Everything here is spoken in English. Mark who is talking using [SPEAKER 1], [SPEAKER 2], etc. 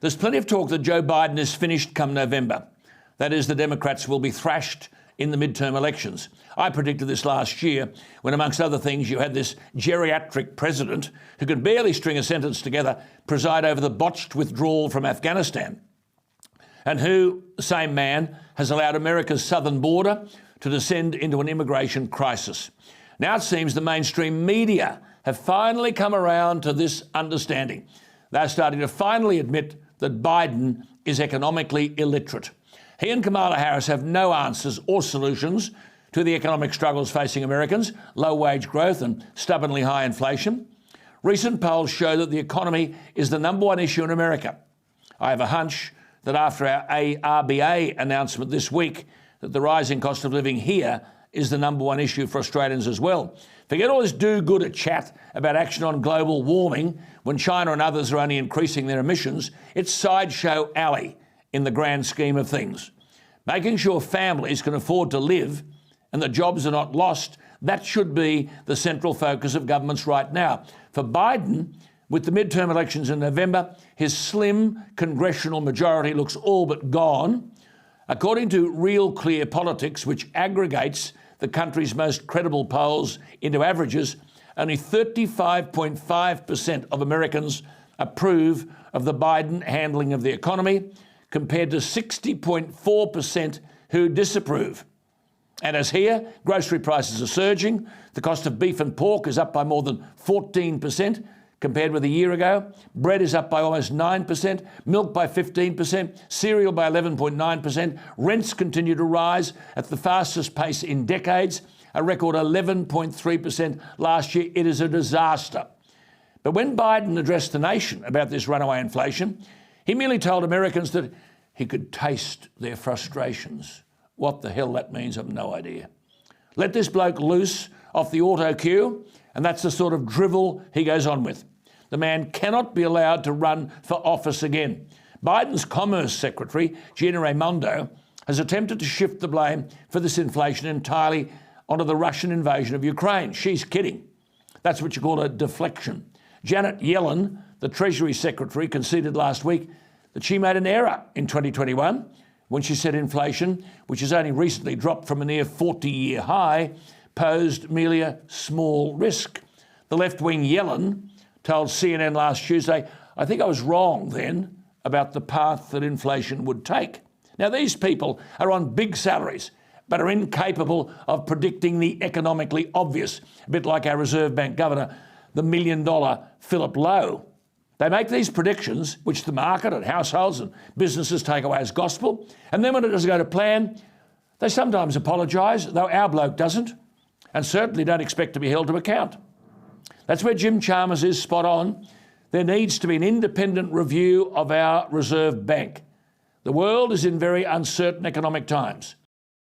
[SPEAKER 1] There's plenty of talk that Joe Biden is finished come November. That is, the Democrats will be thrashed in the midterm elections. I predicted this last year when, amongst other things, you had this geriatric president who could barely string a sentence together preside over the botched withdrawal from Afghanistan, and who, the same man, has allowed America's southern border to descend into an immigration crisis. Now it seems the mainstream media have finally come around to this understanding. They're starting to finally admit that Biden is economically illiterate. He and Kamala Harris have no answers or solutions to the economic struggles facing Americans, low wage growth and stubbornly high inflation. Recent polls show that the economy is the #1 issue in America. I have a hunch that after our RBA announcement this week that the rising cost of living here is the #1 issue for Australians as well. Forget all this do-gooder chat about action on global warming when China and others are only increasing their emissions. It's sideshow alley in the grand scheme of things. Making sure families can afford to live and that jobs are not lost, that should be the central focus of governments right now. For Biden, with the midterm elections in November, his slim congressional majority looks all but gone. According to Real Clear Politics, which aggregates the country's most credible polls into averages, only 35.5% of Americans approve of the Biden handling of the economy, compared to 60.4% who disapprove. And as here, grocery prices are surging. The cost of beef and pork is up by more than 14% compared with a year ago. Bread is up by almost 9%, milk by 15%, cereal by 11.9%. Rents continue to rise at the fastest pace in decades, a record 11.3% last year. It is a disaster. But when Biden addressed the nation about this runaway inflation, he merely told Americans that he could taste their frustrations. What the hell that means, I've no idea. Let this bloke loose off the auto cue, and that's the sort of drivel he goes on with. The man cannot be allowed to run for office again. Biden's Commerce Secretary, Gina Raimondo, has attempted to shift the blame for this inflation entirely onto the Russian invasion of Ukraine. She's kidding. That's what you call a deflection. Janet Yellen, the Treasury Secretary, conceded last week that she made an error in 2021 when she said inflation, which has only recently dropped from a near 40-year high, posed merely a small risk. The left-wing Yellen told CNN last Tuesday, "I think I was wrong then about the path that inflation would take." Now, these people are on big salaries, but are incapable of predicting the economically obvious, a bit like our Reserve Bank Governor, the $1 million Philip Lowe. They make these predictions, which the market and households and businesses take away as gospel, and then when it doesn't go to plan, they sometimes apologise, though our bloke doesn't, and certainly don't expect to be held to account. That's where Jim Chalmers is spot on. There needs to be an independent review of our Reserve Bank. The world is in very uncertain economic times.